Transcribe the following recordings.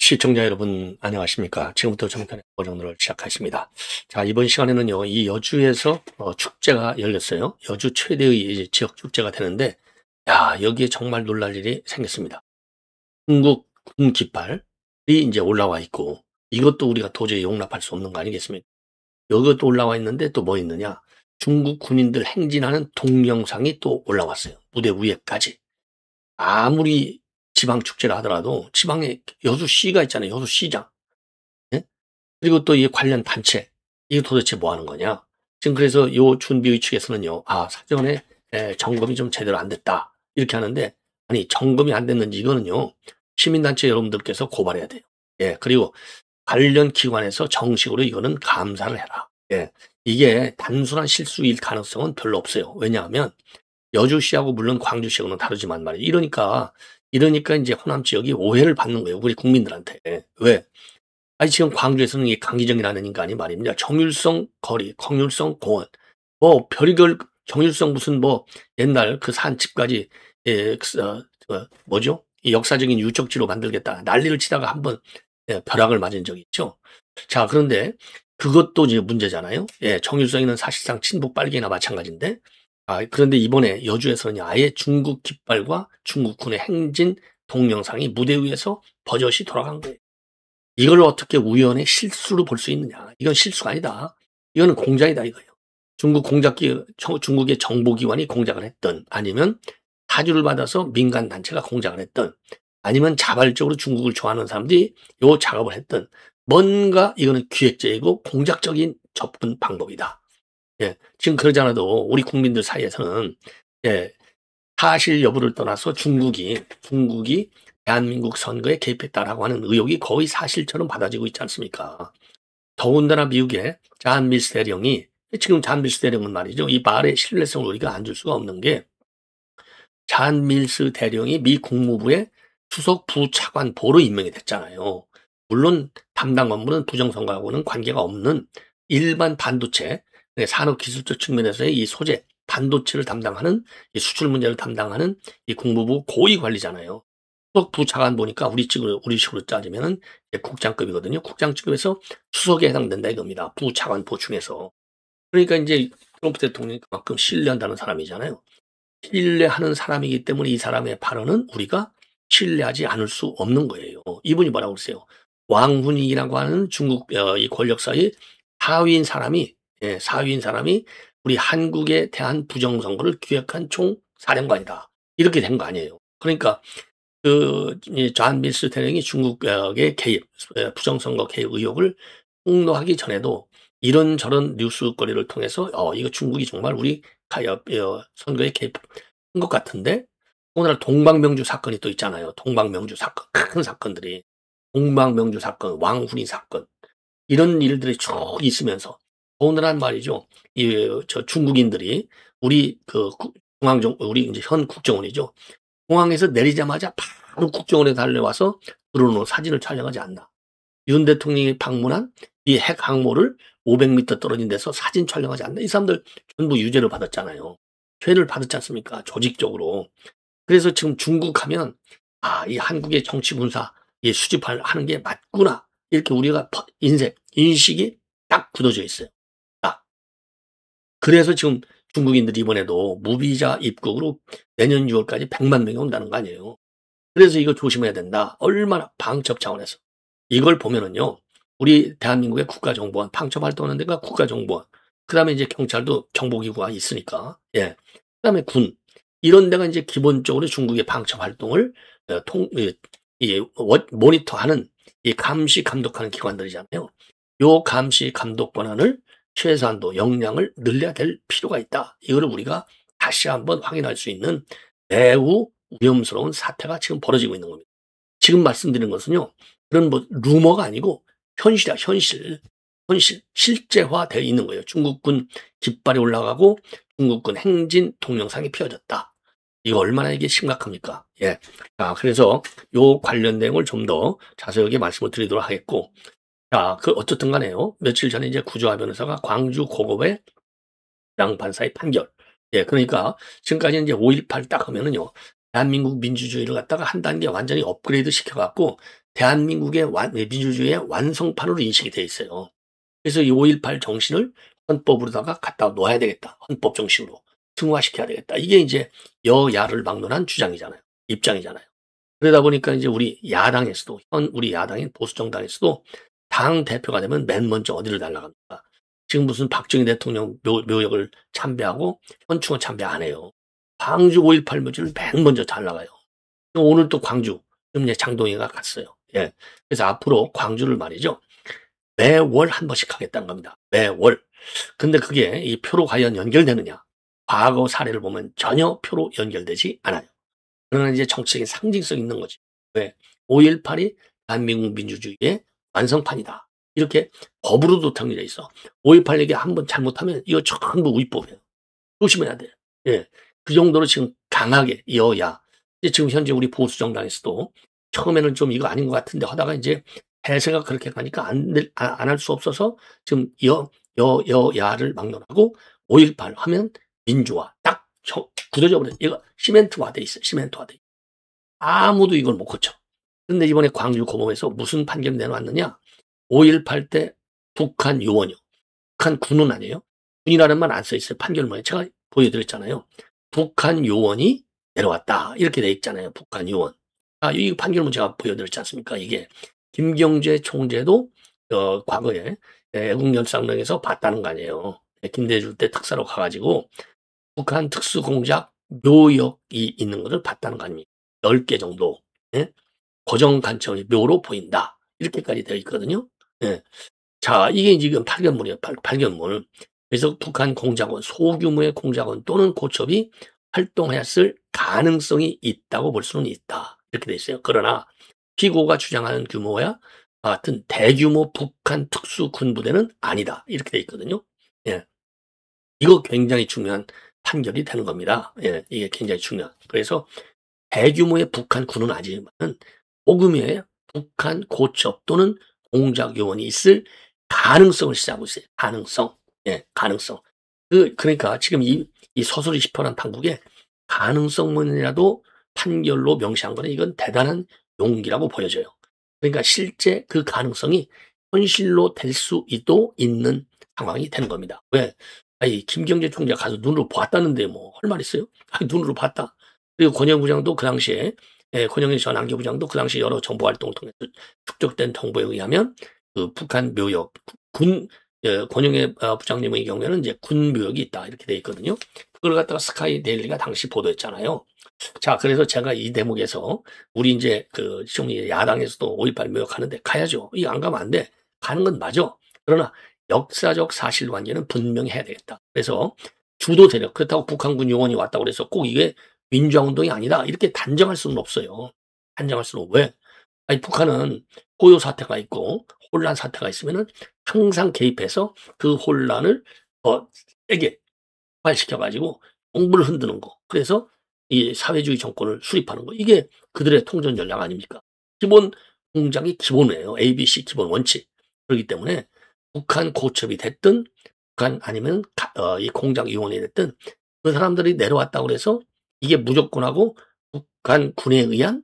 시청자 여러분 안녕하십니까. 지금부터 정편의 고정들을 시작하십니다. 자, 이번 시간에는요, 이 여주에서 축제가 열렸어요. 여주 최대의 이제 지역 축제가 되는데, 야, 여기에 정말 놀랄 일이 생겼습니다. 중국 군 깃발이 이제 올라와 있고, 이것도 우리가 도저히 용납할 수 없는 거 아니겠습니까? 여기도 올라와 있는데 또 뭐 있느냐? 중국 군인들 행진하는 동영상이 또 올라왔어요. 무대 위에까지. 아무리 지방 축제라 하더라도 지방에 여수시가 있잖아요. 여수시장. 예? 그리고 또 이 관련 단체. 이게 도대체 뭐 하는 거냐? 지금 그래서 요 준비의 측에서는요. 아, 사전에 점검이 좀 제대로 안 됐다. 이렇게 하는데 아니, 점검이 안 됐는지 이거는요. 시민단체 여러분들께서 고발해야 돼요. 예. 그리고 관련 기관에서 정식으로 이거는 감사를 해라. 예. 이게 단순한 실수일 가능성은 별로 없어요. 왜냐하면 여주시하고 물론 광주시하고는 다르지만 말이에요. 이러니까 이제 호남 지역이 오해를 받는 거예요. 우리 국민들한테. 왜? 아니, 지금 광주에서는 이 강기정이라는 인간이 말입니다. 정율성 거리, 정율성 공원, 뭐 별의별 정율성 무슨 뭐 옛날 그 산집까지 뭐죠? 이 역사적인 유적지로 만들겠다. 난리를 치다가 한번 벼락을 맞은 적이 있죠. 자, 그런데 그것도 이제 문제잖아요. 예, 정율성이는 사실상 친북 빨갱이나 마찬가지인데, 그런데 이번에 여주에서는 아예 중국 깃발과 중국군의 행진 동영상이 무대 위에서 버젓이 돌아간 거예요. 이걸 어떻게 우연의 실수로 볼 수 있느냐. 이건 실수가 아니다. 이거는 공작이다 이거예요. 중국의 정보기관이 공작을 했던, 아니면 사주를 받아서 민간 단체가 공작을 했던, 아니면 자발적으로 중국을 좋아하는 사람들이 요 작업을 했던, 뭔가 이거는 기획적이고 공작적인 접근 방법이다. 예, 지금 그러지 않아도 우리 국민들 사이에서는 예, 사실 여부를 떠나서 중국이 대한민국 선거에 개입했다라고 하는 의혹이 거의 사실처럼 받아지고 있지 않습니까? 더군다나 미국의 잔 밀스 대령이, 지금 잔 밀스 대령은 말이죠. 이 말의 신뢰성을 우리가 안 줄 수가 없는 게, 잔 밀스 대령이 미 국무부의 수석 부차관보로 임명이 됐잖아요. 물론 담당 업무는 부정선거하고는 관계가 없는 일반 반도체, 산업기술적 측면에서의 이 소재, 반도체를 담당하는, 이 수출 문제를 담당하는 이 국무부 고위 관리잖아요. 수석 부차관 보니까 우리식으로 따지면은 국장급이거든요. 국장급에서 수석에 해당된다 이겁니다. 부차관보 중에서. 그러니까 이제 트럼프 대통령이 그만큼 신뢰한다는 사람이잖아요. 신뢰하는 사람이기 때문에 이 사람의 발언은 우리가 신뢰하지 않을 수 없는 거예요. 이분이 뭐라고 그러세요? 왕훈이라고 하는 중국 이 권력사의 사위인 사람이 우리 한국에 대한 부정선거를 기획한 총사령관이다. 이렇게 된 거 아니에요. 그러니까 존 밀스 대령이 중국의 개입, 부정선거 개입 의혹을 폭로하기 전에도 이런저런 뉴스거리를 통해서 이거 중국이 정말 우리 선거에 개입한 것 같은데, 오늘 동방명주 사건이 또 있잖아요. 동방명주 사건, 큰 사건들이. 동방명주 사건, 왕훈이 사건, 이런 일들이 쭉 있으면서 오늘날 말이죠. 저 중국인들이 우리 우리 이제 현 국정원이죠. 공항에서 내리자마자 바로 국정원에 달려와서 드론으로 사진을 촬영하지 않나. 윤 대통령이 방문한 이 핵 항모를 500m 떨어진 데서 사진 촬영하지 않나. 이 사람들 전부 유죄를 받았잖아요. 죄를 받았지 않습니까? 조직적으로. 그래서 지금 중국 하면 이 한국의 정치 군사 수집하는 게 맞구나. 이렇게 우리가 인식이 딱 굳어져 있어요. 그래서 지금 중국인들이 이번에도 무비자 입국으로 내년 6월까지 100만 명이 온다는 거 아니에요. 그래서 이거 조심해야 된다. 얼마나 방첩 차원에서. 이걸 보면은요, 우리 대한민국의 국가정보원, 방첩 활동하는 데가 국가정보원, 그 다음에 이제 경찰도 정보기구가 있으니까, 예. 그 다음에 군, 이런 데가 이제 기본적으로 중국의 방첩 활동을 모니터하는, 이 감시, 감독하는 기관들이잖아요. 요 감시, 감독 권한을 최소한도 역량을 늘려야 될 필요가 있다. 이거를 우리가 다시 한번 확인할 수 있는 매우 위험스러운 사태가 지금 벌어지고 있는 겁니다. 지금 말씀드린 것은요, 그런 뭐 루머가 아니고 현실이야, 현실. 실제화되어 있는 거예요. 중국군 깃발이 올라가고 중국군 행진 동영상이 펴졌다. 이거 얼마나 이게 심각합니까? 예. 그래서 요 관련 내용을 좀 더 자세하게 말씀을 드리도록 하겠고, 어쨌든 간에요. 며칠 전에 이제 구조화 변호사가 광주 고급의 양판사의 판결. 예, 그러니까 지금까지 이제 5.18 딱 하면은요, 대한민국 민주주의를 갖다가 한 단계 완전히 업그레이드 시켜갖고 대한민국의 민주주의의 완성판으로 인식이 돼 있어요. 그래서 이 5.18 정신을 헌법으로다가 갖다 놓아야 되겠다. 헌법 정신으로 승화시켜야 되겠다. 이게 이제 여야를 막론한 주장이잖아요. 입장이잖아요. 그러다 보니까 이제 우리 야당에서도, 우리 야당인 보수정당에서도 당 대표가 되면 맨 먼저 어디를 날아갑니까? 지금 무슨 박정희 대통령 묘역을 참배하고 현충원 참배 안 해요. 광주 5.18 묘지를 맨 먼저 잘 나가요. 오늘 또 광주, 지금 장동희가 갔어요. 예. 그래서 앞으로 광주를 말이죠. 매월 한 번씩 하겠다는 겁니다. 매월. 근데 그게 이 표로 과연 연결되느냐? 과거 사례를 보면 전혀 표로 연결되지 않아요. 그러나 이제 정치적인 상징성이 있는 거지. 왜? 5.18이 대한민국 민주주의의 완성판이다. 이렇게 법으로도 정해져 있어. 5.18 얘기 한번 잘못하면 이거 전부 위법이에요. 조심해야 돼. 예. 그 정도로 지금 강하게 여야. 지금 현재 우리 보수정당에서도 처음에는 좀 이거 아닌 것 같은데 하다가 이제 대세가 그렇게 가니까 안 할 수 없어서 지금 여야를 막론하고 5.18 하면 민주화 딱 굳어져 버려. 이거 시멘트화 돼 있어요. 시멘트화 돼 있어요. 아무도 이걸 못 고쳐. 근데 이번에 광주 고범에서 무슨 판결 내놓았느냐? 5.18 때 북한 요원이요. 북한 군은 아니에요. 군이라는 말 안 써 있어요. 판결문에 제가 보여드렸잖아요. 북한 요원이 내려왔다. 이렇게 돼 있잖아요. 북한 요원. 이 판결문 제가 보여드렸지 않습니까? 이게 김경재 총재도 과거에 애국연상령에서 봤다는 거 아니에요. 김대중 때 특사로 가가지고 북한 특수공작 묘역이 있는 것을 봤다는 거 아닙니까? 10개 정도. 예? 고정관청의 묘로 보인다. 이렇게까지 되어 있거든요. 예. 자, 이게 지금 판결문이에요. 판결문. 그래서 북한 공작원, 소규모의 공작원 또는 고첩이 활동했을 가능성이 있다고 볼 수는 있다. 이렇게 돼 있어요. 그러나 피고가 주장하는 규모와 같은 대규모 북한 특수군부대는 아니다. 이렇게 돼 있거든요. 예. 이거 굉장히 중요한 판결이 되는 겁니다. 예. 이게 굉장히 중요한. 그래서 대규모의 북한 군은 아니지만 소규모의 북한 고첩 또는 공작 요원이 있을 가능성을 시사하고 있어요. 가능성. 예, 가능성. 그러니까 지금 이 서술이 집어난 판국에 가능성만이라도 판결로 명시한 거는 이건 대단한 용기라고 보여져요. 그러니까 실제 그 가능성이 현실로 될 수도 있는 상황이 되는 겁니다. 왜? 아니, 김경재 총재가 가서 눈으로 봤다는데 뭐 할 말 있어요? 아니, 눈으로 봤다. 그리고 권영 부장도 그 당시에 권영희 전 안교부장도 그 당시 여러 정보 활동을 통해서 축적된 정보에 의하면 그 북한 묘역 권영희 부장님의 경우에는 이제 군 묘역이 있다 이렇게 돼 있거든요. 그걸 갖다가 스카이 데일리가 당시 보도했잖아요. 자, 그래서 제가 이 대목에서 우리 이제 지금 야당에서도 5.18 묘역하는데 가야죠. 이거 안 가면 안 돼. 가는 건 맞아. 그러나 역사적 사실관계는 분명히 해야 되겠다. 그래서 주도 세력, 그렇다고 북한군 요원이 왔다고 그래서 꼭 이게 민주화운동이 아니다. 이렇게 단정할 수는 없어요. 단정할 수는. 왜? 아니, 북한은 포요 사태가 있고 혼란 사태가 있으면은 항상 개입해서 그 혼란을 더 세게 발시켜가지고 정부를 흔드는 거. 그래서 이 사회주의 정권을 수립하는 거. 이게 그들의 통전 전략 아닙니까? 기본 공작이 기본이에요. ABC 기본 원칙. 그렇기 때문에 북한 고첩이 됐든 북한 아니면 이 공작 요원이 됐든 그 사람들이 내려왔다고 그래서 이게 무조건하고 북한 군에 의한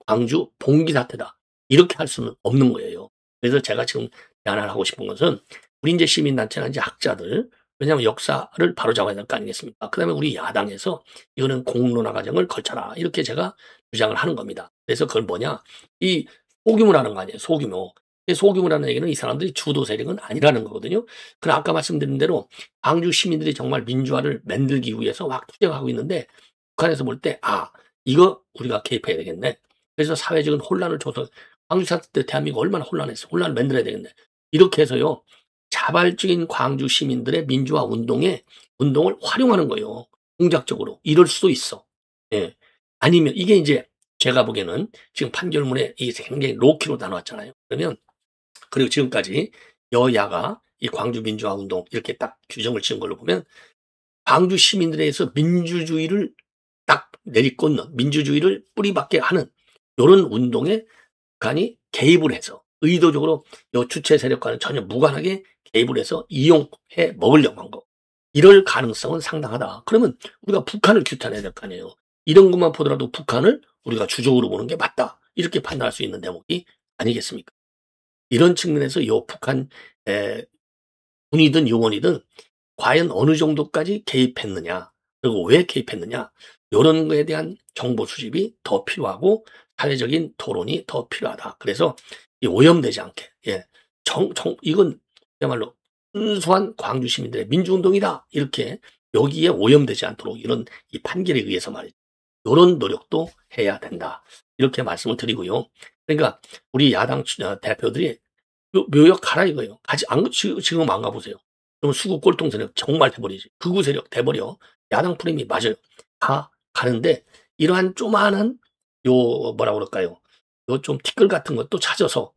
광주 봉기 사태다. 이렇게 할 수는 없는 거예요. 그래서 제가 지금 제안을 하고 싶은 것은 우리 이제 시민단체나 이제 학자들, 왜냐하면 역사를 바로잡아야 될 거 아니겠습니까? 그 다음에 우리 야당에서 이거는 공론화 과정을 거쳐라. 이렇게 제가 주장을 하는 겁니다. 그래서 그걸 뭐냐? 이 소규모라는 거 아니에요. 소규모. 소규모라는 얘기는 이 사람들이 주도 세력은 아니라는 거거든요. 그럼 아까 말씀드린 대로 광주 시민들이 정말 민주화를 만들기 위해서 막 투쟁하고 있는데 북한에서 볼 때 이거 우리가 개입해야 되겠네. 그래서 사회적인 혼란을 줘서 광주 사태 때 대한민국 얼마나 혼란했어. 혼란을 만들어야 되겠네. 이렇게 해서요. 자발적인 광주 시민들의 민주화 운동을 활용하는 거예요. 공작적으로. 이럴 수도 있어. 예. 아니면 이게 이제 제가 보기에는 지금 판결문에 이 굉장히 로키로 나눠왔잖아요. 그러면 그리고 지금까지 여야가 이 광주 민주화 운동 이렇게 딱 규정을 지은 걸로 보면 광주 시민들에 의해서 민주주의를 딱 내리꽂는 민주주의를 뿌리박게 하는 이런 운동에 북한이 개입을 해서 의도적으로 이 주체 세력과는 전혀 무관하게 개입을 해서 이용해 먹으려고 한 거. 이럴 가능성은 상당하다. 그러면 우리가 북한을 규탄해야 될 거 아니에요. 이런 것만 보더라도 북한을 우리가 주적으로 보는 게 맞다. 이렇게 판단할 수 있는 대목이 아니겠습니까? 이런 측면에서 요 북한 군이든 요원이든 과연 어느 정도까지 개입했느냐, 그리고 왜 개입했느냐, 요런 거에 대한 정보 수집이 더 필요하고 사회적인 토론이 더 필요하다. 그래서 이 오염되지 않게, 이건 그야말로 순수한 광주 시민들의 민주운동이다. 이렇게 여기에 오염되지 않도록 이런 이 판결에 의해서 말이죠. 요런 노력도 해야 된다. 이렇게 말씀을 드리고요. 그러니까 우리 야당 대표들이 묘역 가라 이거예요. 지금 안 가보세요. 그럼 수구 꼴통 세력 정말 돼버리지. 극우 세력 돼버려. 야당 프레임이 맞아요. 다 가는데 이러한 조만한 뭐라 그럴까요? 요 좀 티끌 같은 것도 찾아서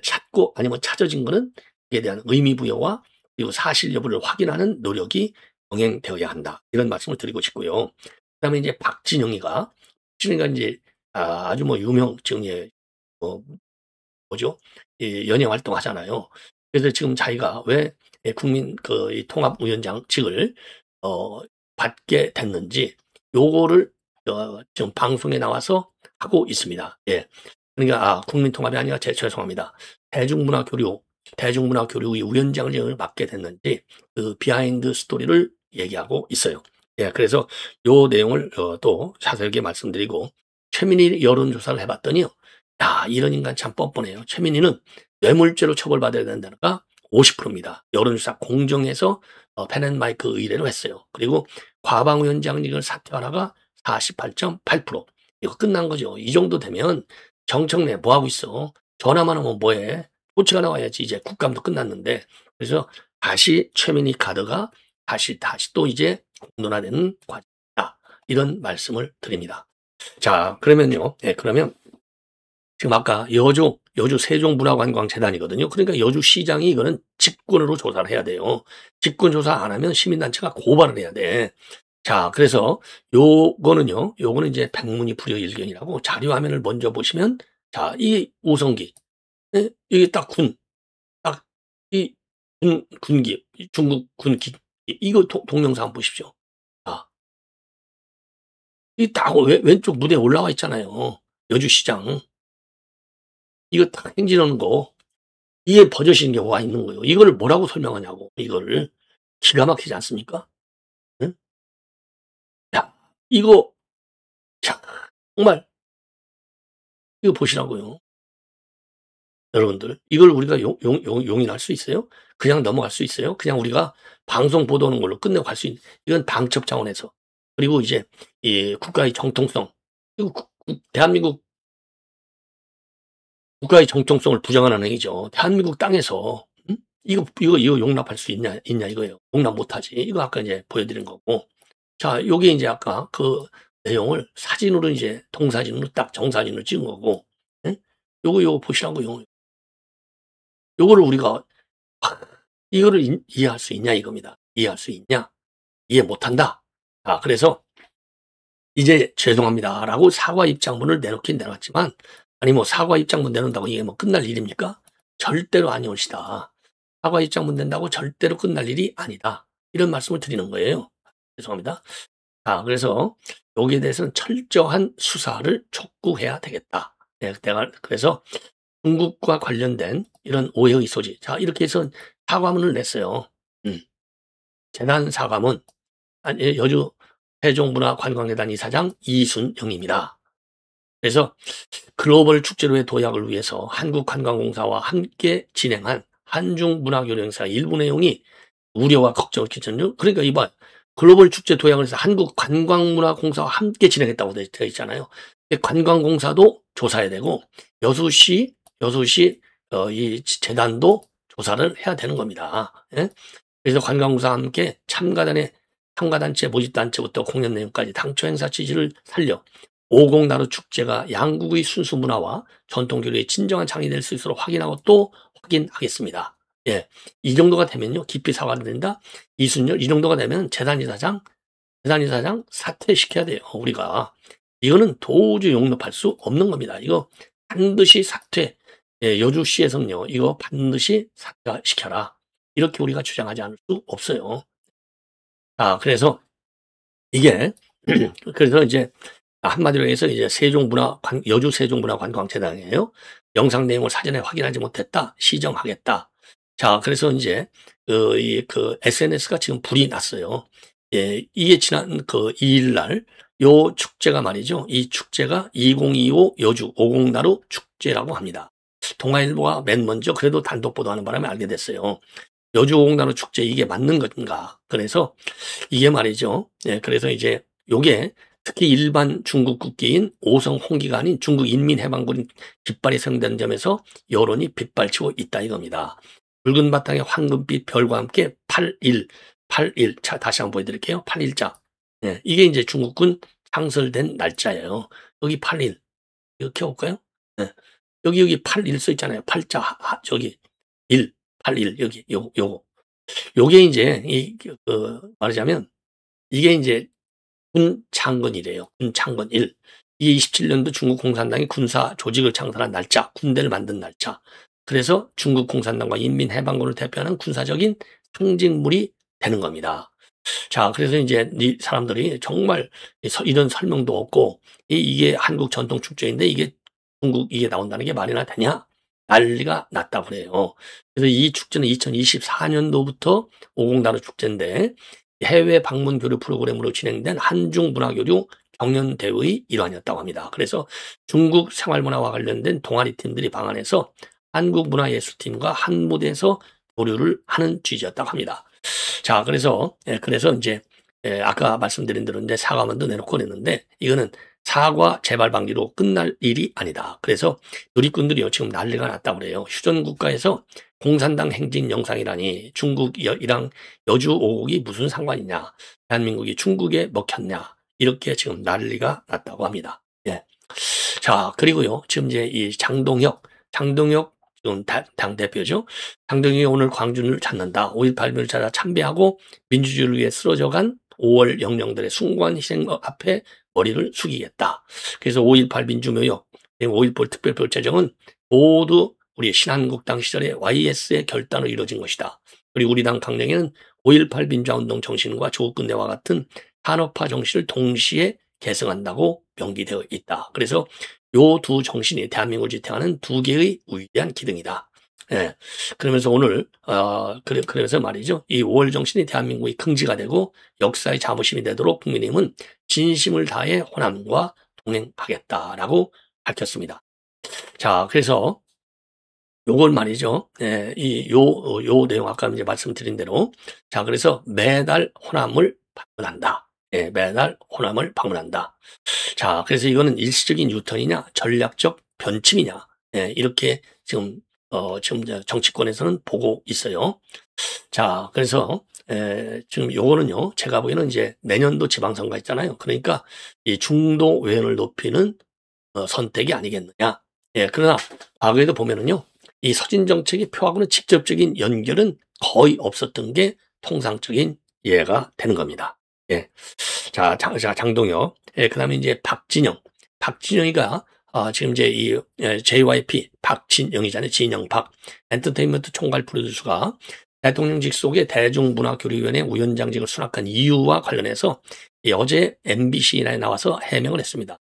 찾고 아니면 찾아진 거는 이에 대한 의미 부여와 그리고 사실 여부를 확인하는 노력이 병행되어야 한다. 이런 말씀을 드리고 싶고요. 그다음에 이제 박진영이가 이제 아주 뭐 유명 지금 뭐죠? 연예 활동하잖아요. 그래서 지금 자기가 왜 국민 이 통합위원장직을 받게 됐는지 요거를 지금 방송에 나와서 하고 있습니다. 예. 그러니까 국민 통합이 아니라 죄송합니다. 대중문화교류의 위원장을 맡게 됐는지 그 비하인드 스토리를 얘기하고 있어요. 예. 그래서 요 내용을 또 자세하게 말씀드리고 최민희 여론조사를 해봤더니요. 야, 이런 인간 참 뻔뻔해요. 최민희는 뇌물죄로 처벌받아야 된다가 50%입니다. 여론조사 공정에서 펜앤마이크 의뢰로 했어요. 그리고 과방위원장직을 사퇴하다가 48.8%. 이거 끝난 거죠. 이 정도 되면 정청래 뭐하고 있어? 전화만 하면 뭐해? 조치가 나와야지. 이제 국감도 끝났는데. 그래서 다시 최민희 카드가 다시 또 이제 공론화되는 과정이다. 이런 말씀을 드립니다. 자, 그러면요. 그러면 지금 아까 여주 세종문화관광재단이거든요. 그러니까 여주시장이 이거는 직권으로 조사를 해야 돼요. 직권 조사 안 하면 시민단체가 고발을 해야 돼. 자, 그래서 요거는 이제 백문이 불여일견이라고 자료 화면을 먼저 보시면, 자, 이 오성기, 이게 딱 이 군기, 중국 군기, 이거 동영상 한번 보십시오. 아, 이 딱 왼쪽 무대에 올라와 있잖아요. 여주시장. 이거 딱 행진하는 거. 이게 버젓인 게 와 있는 거예요. 이걸 뭐라고 설명하냐고, 이거를. 기가 막히지 않습니까? 응? 야, 이거, 자, 정말, 이거 보시라고요. 여러분들. 이걸 우리가 용인할 수 있어요? 그냥 넘어갈 수 있어요? 그냥 우리가 방송 보도하는 걸로 끝내고 갈 수 있는, 이건 방첩 차원에서. 그리고 이제, 이 국가의 정통성. 이거 대한민국 국가의 정통성을 부정하는 행위죠. 대한민국 땅에서 이거 용납할 수 있냐 이거예요. 용납 못하지. 이거 아까 이제 보여드린 거고. 자, 요게 이제 아까 그 내용을 사진으로 이제 동사진으로 딱 정사진으로 찍은 거고. 요거 보시라고요. 요거를 우리가 이거를 이해할 수 있냐 이겁니다. 이해할 수 있냐? 이해 못한다. 그래서 이제 죄송합니다라고 사과 입장문을 내놓긴 내놨지만, 아니 뭐 사과 입장문 내놓는다고 이게 뭐 끝날 일입니까? 절대로 아니오시다. 사과 입장문 낸다고 절대로 끝날 일이 아니다. 이런 말씀을 드리는 거예요. 죄송합니다. 그래서 여기에 대해서는 철저한 수사를 촉구해야 되겠다. 그래서 중국과 관련된 이런 오해의 소지. 자, 이렇게 해서 사과문을 냈어요. 재단 사과문. 여주 세종문화관광재단 이사장 이순영입니다. 그래서 글로벌 축제로의 도약을 위해서 한국관광공사와 함께 진행한 한중문화교류 행사 일부 내용이 우려와 걱정을 끼쳤는데, 그러니까 이봐, 글로벌 축제 도약을 해서 한국관광문화공사와 함께 진행했다고 되어 있잖아요. 관광공사도 조사해야 되고 여수시 이 재단도 조사를 해야 되는 겁니다. 그래서 관광공사와 함께 참가단체 모집단체부터 공연 내용까지 당초 행사 취지를 살려 50 나루 축제가 양국의 순수 문화와 전통 교류의 진정한 장이 될 수 있도록 확인하고 또 확인하겠습니다. 이 정도가 되면요, 깊이 사과를 된다. 이순열 이 정도가 되면 재단이사장 사퇴시켜야 돼요. 우리가 이거는 도저히 용납할 수 없는 겁니다. 이거 반드시 사퇴. 여주시에서는요, 이거 반드시 사퇴시켜라. 이렇게 우리가 주장하지 않을 수 없어요. 그래서 이게 그래서 이제 한마디로 해서 이제 여주 세종문화관광재단이에요. 영상 내용을 사전에 확인하지 못했다. 시정하겠다. 자, 그래서 이제 SNS가 지금 불이 났어요. 예, 이게 지난 2일 날 요 축제가 말이죠. 이 축제가 2025 여주 오곡나루 축제라고 합니다. 동아일보가 맨 먼저 그래도 단독 보도하는 바람에 알게 됐어요. 여주 오곡나루 축제 이게 맞는 건가? 그래서 이게 말이죠. 예, 그래서 이제 요게 특히 일반 중국 국기인 오성 홍기가 아닌 중국 인민해방군 깃발이 세운다는 점에서 여론이 빗발치고 있다 이겁니다. 붉은 바탕에 황금빛 별과 함께 81. 자, 다시 한번 보여드릴게요. 8일자. 예, 이게 이제 중국군 창설된 날짜예요. 여기 8일. 이거 켜볼까요? 예. 여기 8일 써 있잖아요. 8자, 저기 1, 8일, 여기, 요거. 요게 이제, 말하자면, 이게 이제 군창건이래요. 군창건 1. 이게 27년도 중국 공산당이 군사 조직을 창설한 날짜, 군대를 만든 날짜. 그래서 중국 공산당과 인민해방군을 대표하는 군사적인 상징물이 되는 겁니다. 자, 그래서 이제 이 사람들이 정말 이런 설명도 없고 이게 한국 전통 축제인데 이게 중국 이게 나온다는 게 말이나 되냐? 난리가 났다고 그래요. 그래서 이 축제는 2024년도부터 오곡나루 축제인데 해외 방문 교류 프로그램으로 진행된 한중 문화교류 경연대회의 일환이었다고 합니다. 그래서 중국 생활문화와 관련된 동아리 팀들이 방한해서 한국 문화예술팀과 한 무대에서 교류를 하는 취지였다고 합니다. 자, 그래서 이제 아까 말씀드린 대로 이제 사과문도 내놓고 그랬는데 이거는 사과 재발방지로 끝날 일이 아니다. 그래서 누리꾼들이요 지금 난리가 났다고 그래요. 휴전 국가에서 공산당 행진 영상이라니 중국이랑 여주 오곡이 무슨 상관이냐? 대한민국이 중국에 먹혔냐? 이렇게 지금 난리가 났다고 합니다. 예. 자, 그리고요 지금 이제 이 장동혁 지금 당 대표죠. 장동혁이 오늘 광주를 찾는다. 5.18을 찾아 참배하고 민주주의를 위해 쓰러져간 5월 영령들의 숭고한 희생 앞에 머리를 숙이겠다. 그래서 5.18 민주묘역, 5.18 특별별제정은 모두 우리 신한국당 시절의 YS의 결단으로 이루어진 것이다. 그리고 우리 당 강령에는 5.18 민주화운동 정신과 조국근대와 같은 산업화 정신을 동시에 계승한다고 명기되어 있다. 그래서 요 두 정신이 대한민국을 지탱하는 두 개의 위대한 기둥이다. 예. 그러면서 오늘, 그러면서 말이죠. 이 5월 정신이 대한민국의 긍지가 되고 역사의 자부심이 되도록 국민의힘은 진심을 다해 호남과 동행하겠다라고 밝혔습니다. 자, 그래서 요걸 말이죠. 예, 요 내용 아까 이제 말씀드린 대로. 자, 그래서 매달 호남을 방문한다. 예, 매달 호남을 방문한다. 자, 그래서 이거는 일시적인 유턴이냐, 전략적 변침이냐, 예, 이렇게 지금 정치권에서는 보고 있어요. 자, 그래서 지금 요거는요, 제가 보기에는 이제 내년도 지방선거 있잖아요. 그러니까 이 중도 외연을 높이는 선택이 아니겠느냐. 예, 그러나 과거에도 보면은요, 이 서진 정책의 표하고는 직접적인 연결은 거의 없었던 게 통상적인 예가 되는 겁니다. 예. 자, 장동혁. 예, 그 다음에 이제 박진영이가, 지금 이제 JYP, 박진영이잖아요. 진영, 엔터테인먼트 총괄 프로듀서가 대통령직 속의 대중문화교류위원회 위원장직을 수락한 이유와 관련해서 어제 MBC에 나와서 해명을 했습니다.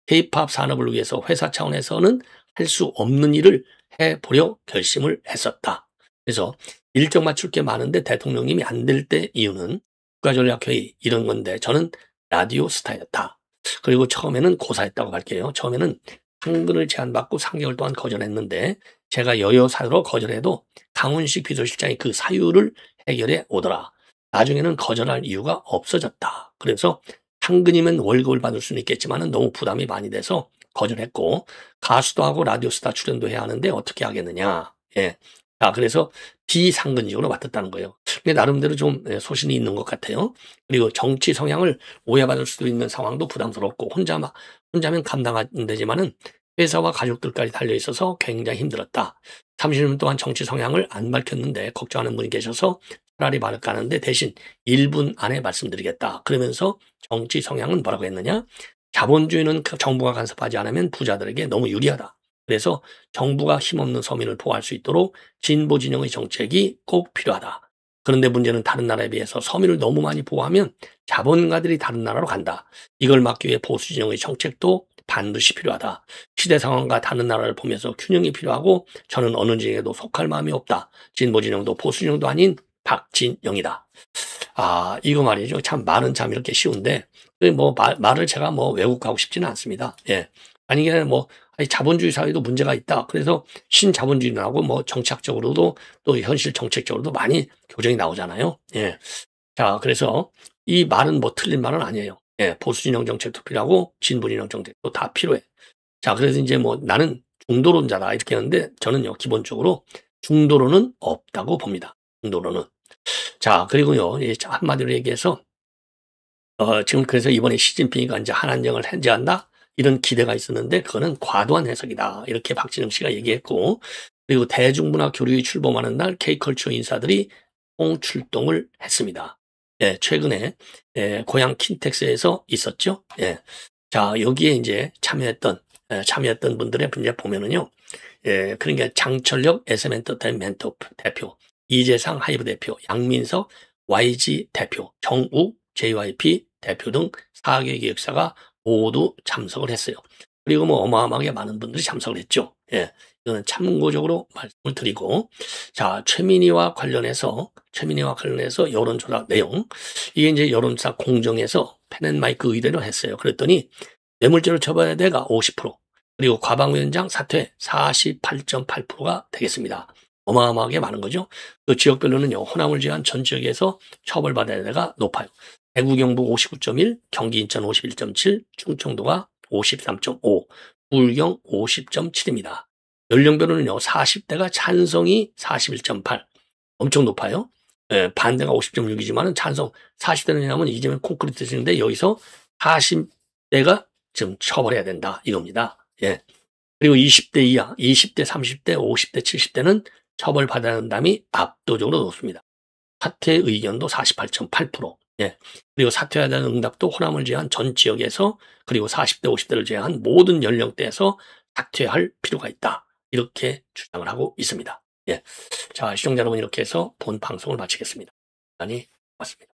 K-POP 산업을 위해서 회사 차원에서는 할 수 없는 일을 해보려 결심을 했었다. 그래서 일정 맞출 게 많은데 대통령님이 안 될 때 이유는 국가전략회의 이런 건데 저는 라디오 스타였다. 그리고 처음에는 고사했다고 할게요. 처음에는 상근을 제안받고 3개월 동안 거절했는데 제가 여여사로 거절해도 강훈식 비서실장이 그 사유를 해결해 오더라. 나중에는 거절할 이유가 없어졌다. 그래서 상근이면 월급을 받을 수는 있겠지만 너무 부담이 많이 돼서 거절했고 가수도 하고 라디오 스타 출연도 해야 하는데 어떻게 하겠느냐. 예. 자, 그래서 비상근직으로 맡았다는 거예요. 근데 나름대로 좀 소신이 있는 것 같아요. 그리고 정치 성향을 오해받을 수도 있는 상황도 부담스럽고 혼자면 감당 안 되지만은 회사와 가족들까지 달려 있어서 굉장히 힘들었다. 30년 동안 정치 성향을 안 밝혔는데 걱정하는 분이 계셔서 차라리 말을 까는데 대신 1분 안에 말씀드리겠다. 그러면서 정치 성향은 뭐라고 했느냐? 자본주의는 정부가 간섭하지 않으면 부자들에게 너무 유리하다. 그래서 정부가 힘없는 서민을 보호할 수 있도록 진보 진영의 정책이 꼭 필요하다. 그런데 문제는 다른 나라에 비해서 서민을 너무 많이 보호하면 자본가들이 다른 나라로 간다. 이걸 막기 위해 보수 진영의 정책도 반드시 필요하다. 시대 상황과 다른 나라를 보면서 균형이 필요하고 저는 어느 진영에도 속할 마음이 없다. 진보 진영도 보수 진영도 아닌 박진영이다. 아, 이거 말이죠. 참 말은 참 이렇게 쉬운데 뭐 말을 제가 뭐 외국 가고 싶지는 않습니다. 예. 아니 이게 뭐 아니, 자본주의 사회도 문제가 있다. 그래서 신자본주의하고 뭐 정착적으로도 또 현실 정책적으로도 많이 교정이 나오잖아요. 예. 자, 그래서 이 말은 뭐 틀린 말은 아니에요. 예, 보수진영 정책도 필요하고 진보진영 정책도 다 필요해. 자, 그래서 이제 뭐 나는 중도론자다 이렇게 하는데 저는요 기본적으로 중도론은 없다고 봅니다. 중도론은. 자, 그리고요 한마디로 얘기해서 지금 그래서 이번에 시진핑이가 이제 한안정을 해제한다 이런 기대가 있었는데 그거는 과도한 해석이다 이렇게 박진영 씨가 얘기했고, 그리고 대중문화 교류에 출범하는 날 K컬처 인사들이 총출동을 했습니다. 예, 최근에 고향 킨텍스에서 있었죠. 예. 자, 여기에 이제 참여했던 분들의 이제 보면은요. 예, 그러니까 장철혁 SM엔터테인먼트 대표, 이재상 하이브 대표, 양민석 YG 대표, 정욱 JYP 대표 등 4개 기획사가 모두 참석을 했어요. 그리고 뭐 어마어마하게 많은 분들이 참석을 했죠. 예. 이거는 참고적으로 말씀을 드리고, 자, 최민희와 관련해서 여론조사 내용, 이게 이제 여론조사 공정에서 펜앤마이크 의뢰를 했어요. 그랬더니 뇌물죄를 처벌해야 돼가 50%, 그리고 과방위원장 사퇴 48.8%가 되겠습니다. 어마어마하게 많은 거죠. 그 지역별로는요, 호남을 제외한 전 지역에서 처벌받아야 돼가 높아요. 대구 경북 59.1, 경기 인천 51.7, 충청도가 53.5, 불경 50.7입니다. 연령별로는요, 40대가 찬성이 41.8, 엄청 높아요. 예, 반대가 50.6이지만은 찬성 40대는 왜냐면 이재명 콘크리트 쓰는데 여기서 40대가 지금 처벌해야 된다 이겁니다. 예. 그리고 20대 이하, 20대, 30대, 50대, 70대는 처벌받아야 한다음이 압도적으로 높습니다. 사퇴 의견도 48.8%. 예. 그리고 사퇴해야 되는 응답도 호남을 제외한 전 지역에서, 그리고 40대, 50대를 제외한 모든 연령대에서 사퇴할 필요가 있다. 이렇게 주장을 하고 있습니다. 예. 자, 시청자 여러분, 이렇게 해서 본 방송을 마치겠습니다. 많이 고맙습니다.